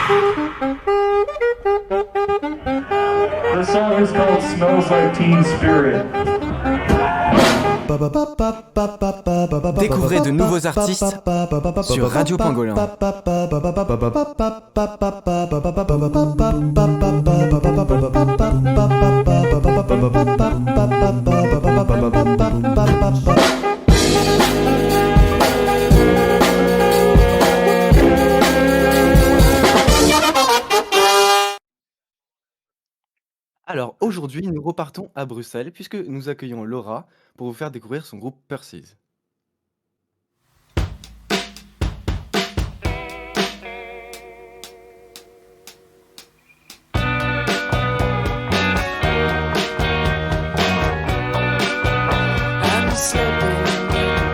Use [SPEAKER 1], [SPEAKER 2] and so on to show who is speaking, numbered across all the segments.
[SPEAKER 1] The song is called Smells Like Teen Spirit.
[SPEAKER 2] Découvrez de nouveaux artistes sur Radio Pangolin. Alors aujourd'hui, nous repartons à Bruxelles puisque nous accueillons Laura pour vous faire découvrir son groupe Percy's.
[SPEAKER 3] I'm slipping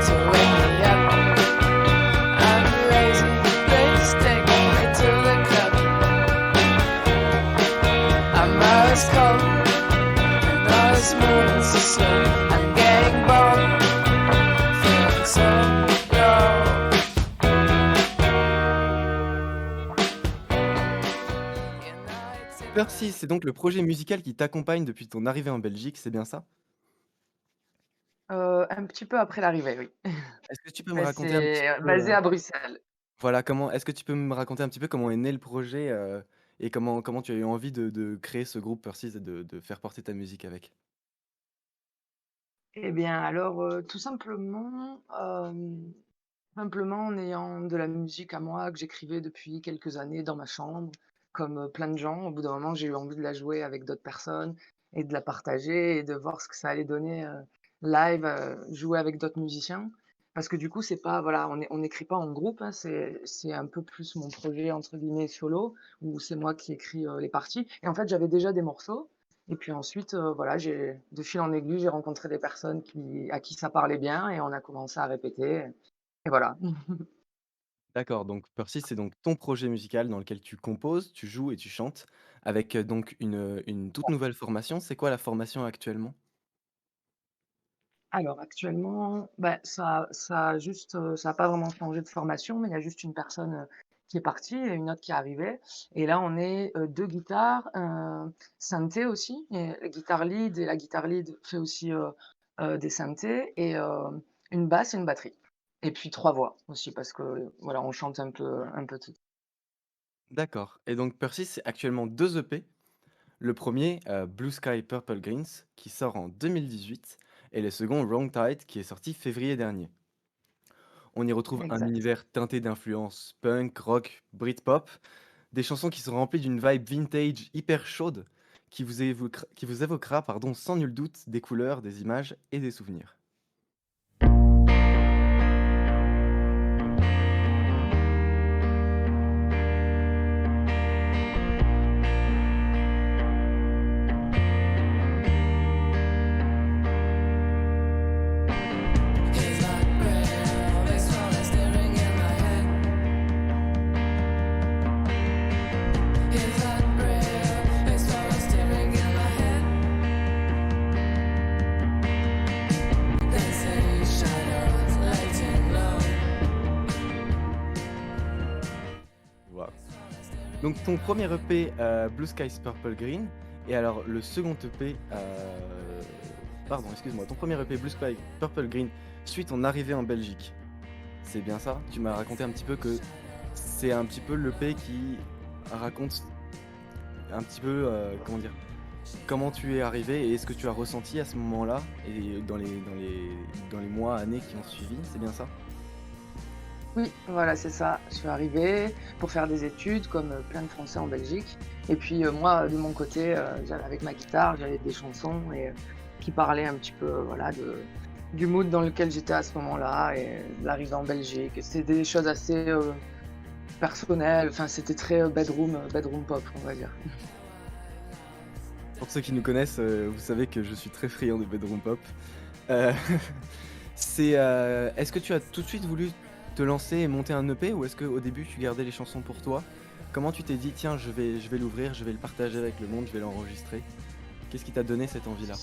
[SPEAKER 3] to wake me up. I'm lazy, please take me to the club. I'm always cold and always moving so slow. I'm getting bored, feeling so low. You know it's a
[SPEAKER 2] Percy's, c'est donc le projet musical qui t'accompagne depuis ton arrivée en Belgique, c'est bien ça?
[SPEAKER 4] Un petit peu après l'arrivée, oui.
[SPEAKER 2] Est-ce que tu peux me
[SPEAKER 4] Mais
[SPEAKER 2] raconter un petit
[SPEAKER 4] c'est,
[SPEAKER 2] peu,
[SPEAKER 4] basé à Bruxelles.
[SPEAKER 2] voilà, comment est-ce que tu peux me raconter un petit peu comment est né le projet, et comment tu as eu envie de créer ce groupe Percy's et de faire porter ta musique avec?
[SPEAKER 4] Eh bien alors, tout simplement en ayant de la musique à moi que j'écrivais depuis quelques années dans ma chambre, comme, plein de gens. Au bout d'un moment, j'ai eu envie de la jouer avec d'autres personnes et de la partager et de voir ce que ça allait donner, live, jouer avec d'autres musiciens. Parce que du coup, c'est pas voilà, on n'écrit pas en groupe, hein, c'est un peu plus mon projet entre guillemets «solo» où c'est moi qui écris, les parties et en fait, j'avais déjà des morceaux et puis ensuite, voilà, j'ai de fil en aiguille, j'ai rencontré des personnes à qui ça parlait bien et on a commencé à répéter et voilà.
[SPEAKER 2] D'accord, donc Percy's, c'est donc ton projet musical dans lequel tu composes, tu joues et tu chantes avec, donc une toute nouvelle formation. C'est quoi la formation actuellement?
[SPEAKER 4] Alors actuellement, bah, ça a juste, ça a pas vraiment changé de formation, mais il y a juste une personne, qui est partie et une autre qui est arrivée et là on est, 2 guitares, un synthé aussi et la guitare lead fait aussi, des synthés et une basse et une batterie et puis 3 voix aussi parce que, voilà, on chante un peu tout.
[SPEAKER 2] D'accord, et donc Percy's, c'est actuellement 2 EP. Le premier, Blue Sky Purple Greens, qui sort en 2018, et le second, Wrong Tide, qui est sorti février dernier. On y retrouve un
[SPEAKER 4] Exact.
[SPEAKER 2] univers teinté d'influences punk, rock, Britpop, des chansons qui sont remplies d'une vibe vintage hyper chaude, qui vous évoquera, pardon, sans nul doute des couleurs, des images et des souvenirs.
[SPEAKER 3] It's like real, this one is staring in my head. It's like real, this one is staring in my head. They say shadows lighting low.
[SPEAKER 2] Waouh. Donc ton premier EP, Blue Skies Purple Green, et alors le second EP, pardon, excuse-moi, ton premier EP Blue Sky Purple Green suit ton arrivée en Belgique. C'est bien ça? Tu m'as raconté un petit peu que c'est un petit peu l'EP qui raconte un petit peu, comment dire? Comment tu es arrivé et ce que tu as ressenti à ce moment-là et dans les mois, années qui ont suivi, c'est bien ça?
[SPEAKER 4] Oui, voilà, c'est ça. Je suis arrivée pour faire des études comme, plein de Français en Belgique et puis, moi, de mon côté, j'avais avec ma guitare, j'avais des chansons et qui parlaient un petit peu, voilà, du mood dans lequel j'étais à ce moment-là et de l'arrivée en Belgique. C'était des choses assez, personnelles, enfin, c'était très, bedroom pop, on va dire.
[SPEAKER 2] Pour ceux qui nous connaissent, vous savez que je suis très friand de bedroom pop. Heu, est-ce que tu as tout de suite voulu te lancer et monter un EP ou est-ce qu'au début tu gardais les chansons pour toi? Comment tu t'es dit: «Tiens, je vais l'ouvrir, je vais le partager avec le monde, je vais l'enregistrer»? Qu'est-ce qui t'a donné cette envie-là?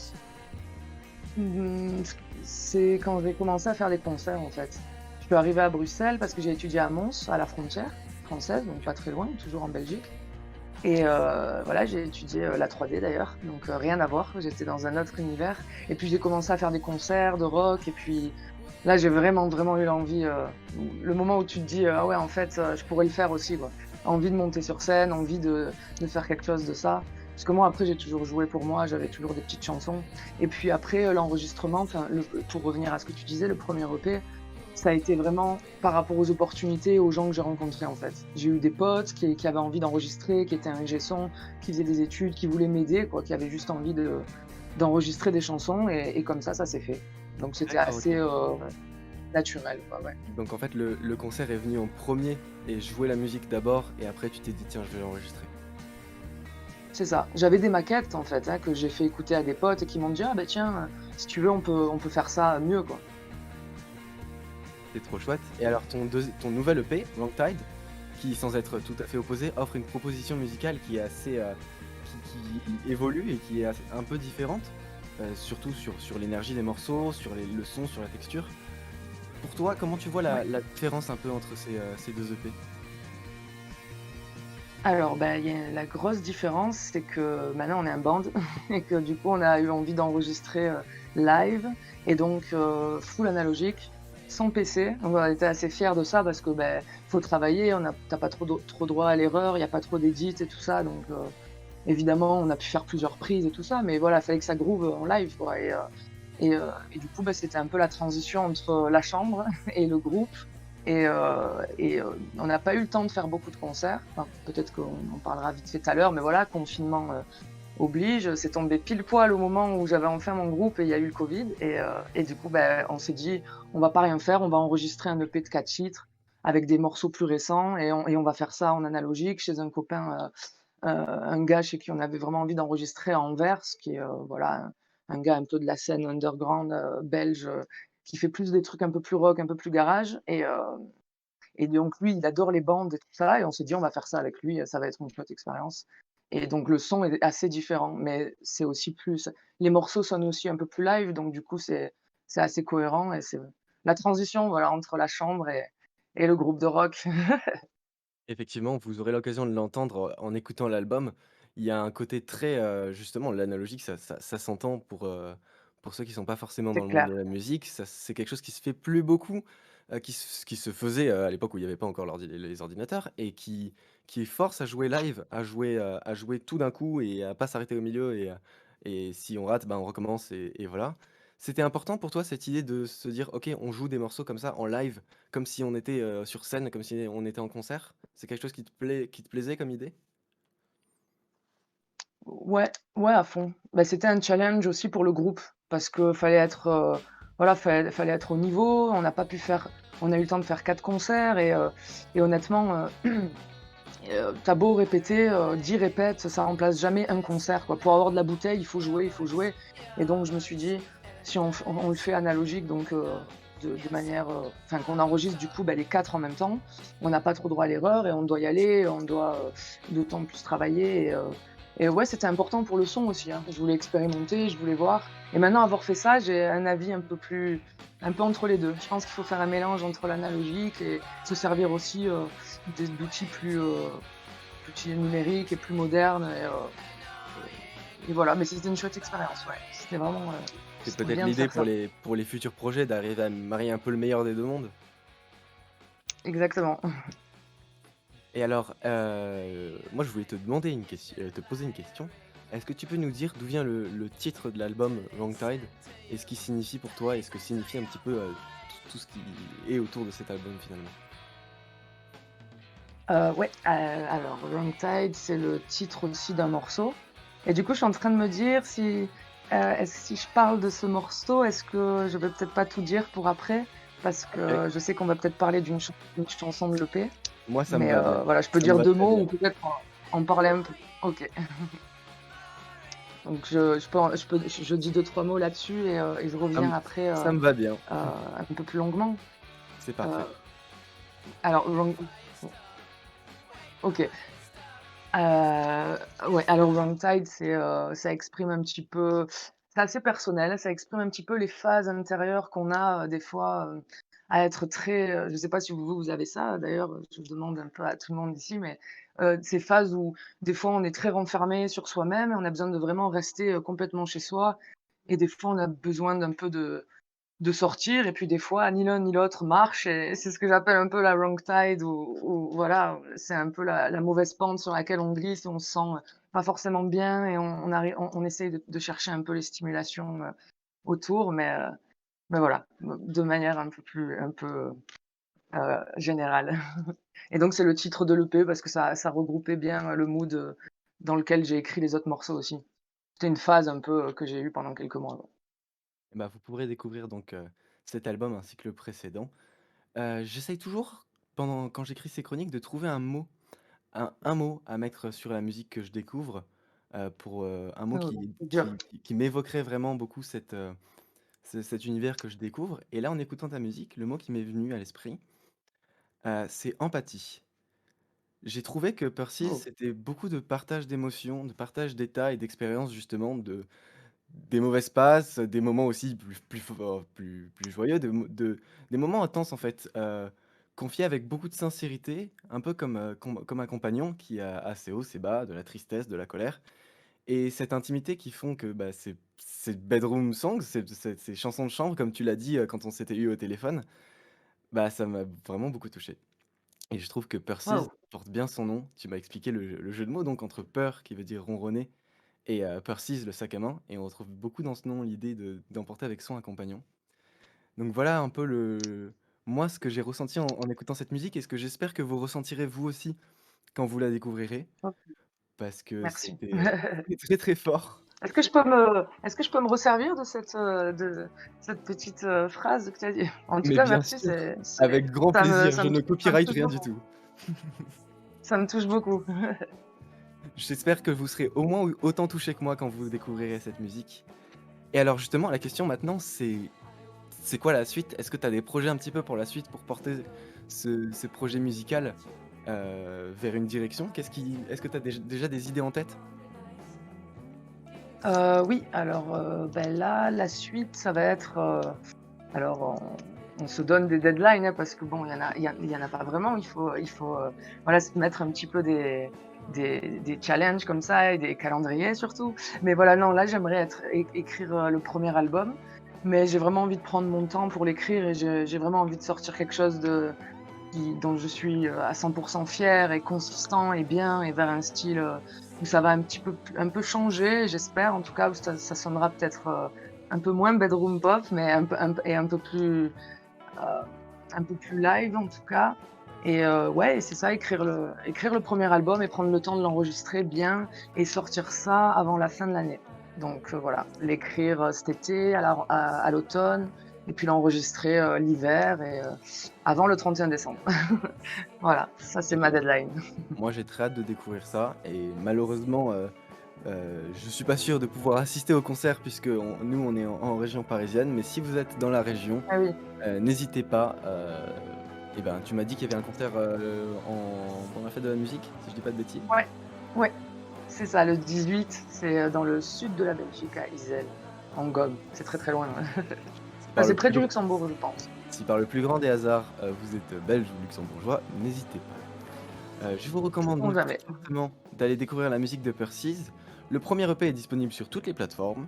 [SPEAKER 4] C'est quand j'ai commencé à faire des concerts, en fait. Je suis arrivée à Bruxelles parce que j'ai étudié à Mons, à la frontière française, donc pas très loin, toujours en Belgique. Et voilà, j'ai étudié, la 3D d'ailleurs, donc rien à voir, j'étais dans un autre univers et puis j'ai commencé à faire des concerts de rock et puis là, j'ai vraiment, vraiment eu l'envie, le moment où tu te dis: «Ah ouais, en fait, je pourrais le faire aussi», quoi. Envie de monter sur scène, envie de faire quelque chose de ça. Parce que moi, après, j'ai toujours joué pour moi, j'avais toujours des petites chansons et puis après, l'enregistrement, enfin, pour revenir à ce que tu disais, le premier er EP, ça a été vraiment par rapport aux opportunités, aux gens que j'ai rencontrés, en fait. J'ai eu des potes qui avaient envie d'enregistrer, qui étaient ingé son, qui faisaient des études, qui voulaient m'aider, quoi, qui avaient juste envie d'enregistrer des chansons et comme ça s'est fait. Donc c'était
[SPEAKER 2] D'accord,
[SPEAKER 4] assez,
[SPEAKER 2] OK.
[SPEAKER 4] naturel, quoi, ouais.
[SPEAKER 2] Donc en fait, le concert est venu en premier et jouer la musique d'abord et après tu t'es dit: «Tiens, je vais l'enregistrer».
[SPEAKER 4] C'est ça. J'avais des maquettes, en fait, hein, que j'ai fait écouter à des potes et qui m'ont dit: «Ah bah tiens, si tu veux, on peut faire ça mieux, quoi».
[SPEAKER 2] C'est trop chouette. Et alors ton nouvel EP, Wrong Tide, qui sans être tout à fait opposé, offre une proposition musicale qui est assez, qui évolue et qui est un peu différente, surtout sur l'énergie des morceaux, sur le son, sur la texture. Pour toi, comment tu vois
[SPEAKER 4] Ouais.
[SPEAKER 2] la différence un peu entre ces 2 EP?
[SPEAKER 4] Alors, bah, il y a la grosse différence, c'est que maintenant on est un band et que du coup on a eu envie d'enregistrer, live et donc full analogique, sans PC. Donc on était assez fiers de ça parce que, beh, faut travailler, tu pas trop droit à l'erreur, il y a pas trop d'édits et tout ça donc évidemment on a pu faire plusieurs prises et tout ça, mais voilà, il fallait que ça groove en live quoi et du coup, bah, c'était un peu la transition entre la chambre et le groupe on n'a pas eu le temps de faire beaucoup de concerts. Enfin, peut-être qu'on en parlera vite fait tout à l'heure, mais voilà, confinement, oblige. C'est tombé pile poil au moment où j'avais enfin mon groupe et il y a eu le covid et du coup, bah, on s'est dit: «On va pas rien faire, on va enregistrer un EP de 4 titres avec des morceaux plus récents et on va faire ça en analogique chez un copain, un gars chez qui on avait vraiment envie d'enregistrer à Anvers, qui est, voilà, un gars un peu de la scène underground, belge, qui fait plus des trucs un peu plus rock, un peu plus garage et donc lui, il adore les bandes et tout ça et on s'est dit: «On va faire ça avec lui, ça va être une chouette expérience» et donc le son est assez différent, mais c'est aussi plus les morceaux sonnent aussi un peu plus live, donc du coup, c'est assez cohérent et c'est la transition, voilà, entre la chambre et le groupe de rock.
[SPEAKER 2] Effectivement, vous aurez l'occasion de l'entendre, en écoutant l'album. Il y a un côté très, justement l'analogique, ça s'entend pour ceux qui sont pas forcément
[SPEAKER 4] C'est
[SPEAKER 2] dans le monde
[SPEAKER 4] clair.
[SPEAKER 2] de la musique. Ça c'est quelque chose qui se fait plus beaucoup, qui se faisait, à l'époque où il y avait pas encore les ordinateurs et qui force à jouer live, à jouer tout d'un coup et à pas s'arrêter au milieu et si on rate, ben, on recommence et voilà. C'était important pour toi cette idée de se dire: «OK, on joue des morceaux comme ça en live, comme si on était, sur scène, comme si on était en concert?» C'est quelque chose qui te plaisait comme idée?
[SPEAKER 4] Ouais, ouais, à fond. Bah, c'était un challenge aussi pour le groupe parce que fallait être, voilà, fallait être au niveau. On a eu le temps de faire 4 concerts et honnêtement, tu beau répéter, 10 répètes, ça remplace jamais un concert, quoi. Pour avoir de la bouteille, il faut jouer et donc je me suis dit: «Si on le fait analogique donc de manière, enfin qu'on enregistre du coup, bah, les 4 en même temps, on n'a pas trop droit à l'erreur et on doit y aller, on doit, d'autant plus travailler et ouais, c'était important pour le son aussi, hein. Je voulais expérimenter, je voulais voir et maintenant avoir fait ça, j'ai un avis un peu entre les 2. Je pense qu'il faut faire un mélange entre l'analogique et se servir aussi, d'outils plus numériques et plus modernes et voilà, mais c'était une chouette expérience, ouais.
[SPEAKER 2] C'est
[SPEAKER 4] C'était
[SPEAKER 2] peut-être
[SPEAKER 4] bien de
[SPEAKER 2] l'idée
[SPEAKER 4] faire ça.
[SPEAKER 2] pour les futurs projets d'arriver à marier un peu le meilleur des 2 mondes?
[SPEAKER 4] Exactement.
[SPEAKER 2] Et alors, moi je voulais te demander te poser une question. Est-ce que tu peux nous dire d'où vient le titre de l'album Wrong Tide et ce qu'il signifie pour toi et ce que signifie un petit peu, tout ce qui est autour de cet album finalement?
[SPEAKER 4] Ouais, alors Wrong Tide, c'est le titre aussi d'un morceau et du coup, je suis en train de me dire si je parle de ce morceau, est-ce que je vais peut-être pas tout dire pour après? Parce
[SPEAKER 2] OK,
[SPEAKER 4] que je sais qu'on va peut-être parler d'une chanson de l'EP,
[SPEAKER 2] moi ça me
[SPEAKER 4] mais
[SPEAKER 2] va bien.
[SPEAKER 4] voilà, je peux
[SPEAKER 2] Ça me
[SPEAKER 4] dire
[SPEAKER 2] va
[SPEAKER 4] 2
[SPEAKER 2] très
[SPEAKER 4] mots
[SPEAKER 2] bien.
[SPEAKER 4] ou peut-être en parler un peu. OK. Donc je dis deux trois mots là-dessus et je
[SPEAKER 2] Ça
[SPEAKER 4] reviens
[SPEAKER 2] me
[SPEAKER 4] après,
[SPEAKER 2] ça me va bien,
[SPEAKER 4] un peu plus longuement.
[SPEAKER 2] c'est
[SPEAKER 4] Heu,
[SPEAKER 2] parfait.
[SPEAKER 4] alors OK. Ouais, alors Wrong Tide, ça exprime un petit peu c'est assez personnel, ça exprime un petit peu les phases intérieures qu'on a, des fois, à être très, je sais pas si vous avez ça d'ailleurs, je demande un peu à tout le monde ici, mais ces phases où des fois on est très renfermé sur soi-même et on a besoin de vraiment rester, complètement chez soi et des fois on a besoin d'un peu de sortir et puis des fois ni l'un ni l'autre marche et c'est ce que j'appelle un peu la wrong tide ou voilà, c'est un peu la mauvaise pente sur laquelle on glisse et on se sent, pas forcément bien et on essaye de chercher un peu les stimulations, autour mais voilà, de manière un peu, générale et donc c'est le titre de l'EP parce que ça regroupait bien, le mood, dans lequel j'ai écrit les autres morceaux aussi. C'était une phase un peu, que j'ai eue pendant quelques mois, ouais.
[SPEAKER 2] Et bah, vous pourrez découvrir donc, cet album ainsi que le précédent. J'essaye toujours, quand j'écris ces chroniques, de trouver un mot à mettre sur la musique que je découvre, pour, un mot
[SPEAKER 4] Oh, c'est dur.
[SPEAKER 2] qui m'évoquerait vraiment beaucoup cet univers que je découvre et là, en écoutant ta musique, le mot qui m'est venu à l'esprit, c'est empathie. J'ai trouvé que Pursies,
[SPEAKER 4] Oh,
[SPEAKER 2] c'était beaucoup de partage d'émotions, de partage d'états et d'expériences justement des mauvaises passes, des moments aussi plus joyeux, des moments intenses en fait, confiés avec beaucoup de sincérité, un peu comme un compagnon qui a ses hauts, ses bas, de la tristesse, de la colère et cette intimité qui font que, bah, ces bedroom songs, ces chansons de chambre comme tu l'as dit, quand on s'était eu au téléphone, bah, ça m'a vraiment beaucoup touché et je trouve que Pursies
[SPEAKER 4] waouh!
[SPEAKER 2] porte bien son nom. Tu m'as expliqué le jeu de mots donc entre peur qui veut dire ronronner et Pursies, le sac à main et on retrouve beaucoup dans ce nom l'idée d'emporter avec soi un compagnon. Donc voilà un peu moi ce que j'ai ressenti en écoutant cette musique et ce que j'espère que vous ressentirez vous aussi quand vous la découvrirez
[SPEAKER 4] OK,
[SPEAKER 2] parce que
[SPEAKER 4] merci.
[SPEAKER 2] c'était très, très fort.
[SPEAKER 4] Est-ce que je peux me resservir de cette petite, phrase que tu as dit? En tout
[SPEAKER 2] Mais
[SPEAKER 4] cas,
[SPEAKER 2] bien
[SPEAKER 4] merci,
[SPEAKER 2] sûr, avec grand plaisir, je ne
[SPEAKER 4] ça me
[SPEAKER 2] copyright
[SPEAKER 4] touche
[SPEAKER 2] rien du
[SPEAKER 4] beaucoup.
[SPEAKER 2] tout.
[SPEAKER 4] Ça me touche beaucoup.
[SPEAKER 2] J'espère que vous serez au moins autant touchés que moi quand vous découvrirez cette musique. Et alors justement la question maintenant c'est quoi la suite? Est-ce que tu as des projets un petit peu pour la suite, pour porter ce projet musical, vers une direction? Est-ce que tu as déjà des idées en tête?
[SPEAKER 4] Oui, alors, là, la suite, ça va être, alors on se donne des deadlines, hein, parce que bon, il y en a pas vraiment. Il faut, voilà, se mettre un petit peu des challenges comme ça et des calendriers surtout. Mais voilà, non, là, j'aimerais écrire, le premier album, mais j'ai vraiment envie de prendre mon temps pour l'écrire et j'ai vraiment envie de sortir quelque chose dont je suis, à 100 fière et consistant et bien et vers un style, où ça va un peu changer, j'espère en tout cas, où ça sonnera peut-être, un peu moins bedroom pop, mais heu, un peu plus live en tout cas et ouais et c'est ça, écrire le premier album et prendre le temps de l'enregistrer bien et sortir ça avant la fin de l'année. Donc voilà, l'écrire, cet été, à l'automne et puis l'enregistrer, l'hiver et avant le 31 décembre. Voilà, ça c'est
[SPEAKER 2] Eh
[SPEAKER 4] ma
[SPEAKER 2] bien,
[SPEAKER 4] deadline.
[SPEAKER 2] moi j'ai très hâte de découvrir ça et malheureusement, je suis pas sûr de pouvoir assister au concert puisque nous on est en région parisienne, mais si vous êtes dans la région,
[SPEAKER 4] Ah oui,
[SPEAKER 2] n'hésitez pas, et ben, tu m'as dit qu'il y avait un concert, pendant la fête de la musique, si je dis pas de bêtises?
[SPEAKER 4] ouais, ouais, c'est ça, le 18, c'est, dans le sud de la Belgique, à Iselle, en Gaume. C'est très, très loin, ouais.
[SPEAKER 2] Si
[SPEAKER 4] Enfin,
[SPEAKER 2] par
[SPEAKER 4] c'est
[SPEAKER 2] le
[SPEAKER 4] près
[SPEAKER 2] plus
[SPEAKER 4] du
[SPEAKER 2] grand
[SPEAKER 4] Luxembourg, je pense.
[SPEAKER 2] si par le plus grand des hasards, vous êtes belge ou luxembourgeois, n'hésitez pas. Je vous recommande
[SPEAKER 4] Sait-on
[SPEAKER 2] donc très
[SPEAKER 4] jamais.
[SPEAKER 2] fortement d'aller découvrir la musique de Pursies. Le premier EP est disponible sur toutes les plateformes,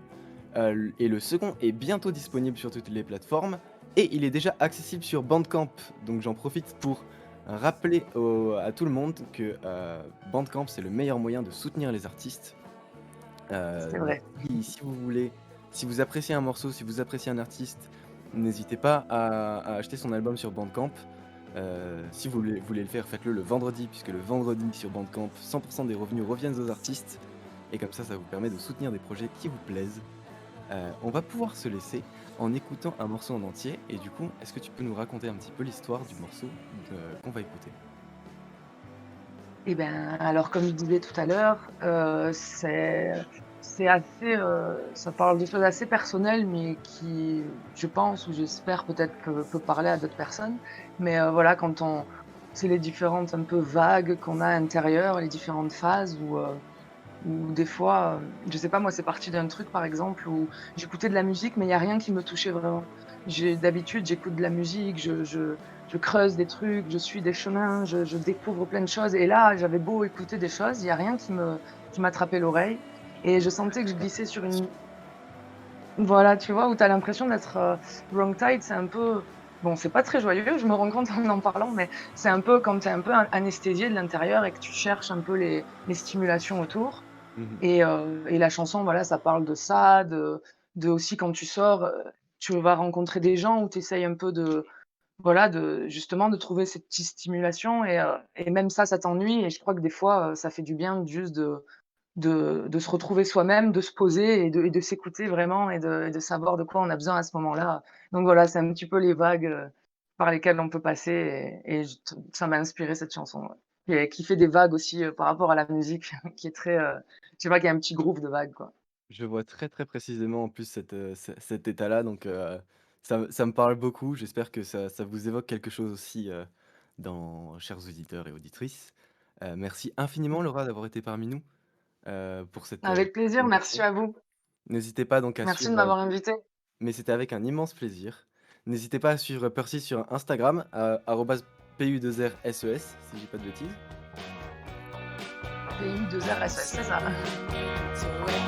[SPEAKER 2] et le second est bientôt disponible sur toutes les plateformes et il est déjà accessible sur Bandcamp. Donc j'en profite pour rappeler à tout le monde que, Bandcamp, c'est le meilleur moyen de soutenir les artistes.
[SPEAKER 4] C'est
[SPEAKER 2] Donc
[SPEAKER 4] vrai.
[SPEAKER 2] si vous appréciez un morceau, si vous appréciez un artiste, n'hésitez pas à acheter son album sur Bandcamp. Si vous voulez le faire, faites-le le vendredi, puisque le vendredi sur Bandcamp, 100 des revenus reviennent aux artistes et comme ça vous permet de soutenir des projets qui vous plaisent. On va pouvoir se laisser en écoutant un morceau en entier et du coup, est-ce que tu peux nous raconter un petit peu l'histoire du morceau qu'on va écouter?
[SPEAKER 4] Eh ben, alors comme je disais tout à l'heure, c'est assez, ça parle de choses assez personnelles, mais qui, je pense ou j'espère peut-être peut parler à d'autres personnes. Mais, voilà, c'est les différentes un peu vagues qu'on a à l'intérieur, les différentes phases Ou des fois, je sais pas moi, c'est parti d'un truc par exemple où j'écoutais de la musique, mais il y a rien qui me touchait vraiment. D'habitude, j'écoute de la musique, je creuse des trucs, je suis des chemins, je découvre plein de choses et là, j'avais beau écouter des choses, il y a rien qui m'attrapait l'oreille et je sentais que je glissais sur une voilà, tu vois? Où tu as l'impression d'être, wrong tide, c'est un peu bon, c'est pas très joyeux, je me rends compte en parlant, mais c'est un peu quand tu es un peu anesthésié de l'intérieur et que tu cherches un peu les stimulations autour
[SPEAKER 2] Mmh.
[SPEAKER 4] et la chanson, voilà, ça parle de ça, de aussi quand tu sors, tu vas rencontrer des gens où tu essayes un peu de voilà, de justement de trouver ces petites stimulations et même ça t'ennuie et je crois que des fois, ça fait du bien juste de se retrouver soi-même, de se poser et de s'écouter vraiment et de savoir de quoi on a besoin à ce moment-là. Donc voilà, c'est un petit peu les vagues, par lesquelles on peut passer et j t ça m'a inspiré cette chanson, ouais. Et qui fait des vagues aussi, par rapport à la musique qui est très, je sais pas, qui a un petit groove de vagues, quoi.
[SPEAKER 2] Je vois très, très précisément en plus cet état-là, donc ça me parle beaucoup. J'espère que ça vous évoque quelque chose aussi, dans chers auditeurs et auditrices. Merci infiniment Laura d'avoir été parmi nous, pour cette,
[SPEAKER 4] Avec plaisir, merci
[SPEAKER 2] conversation.
[SPEAKER 4] à vous.
[SPEAKER 2] N'hésitez pas donc à
[SPEAKER 4] Merci de
[SPEAKER 2] suivre,
[SPEAKER 4] m'avoir invitée.
[SPEAKER 2] mais c'était avec un immense plaisir. N'hésitez pas à suivre Percy sur Instagram, arobase @PU2RSES, si je dis pas de bêtises.
[SPEAKER 4] PU2RSS, c'est ça.
[SPEAKER 3] To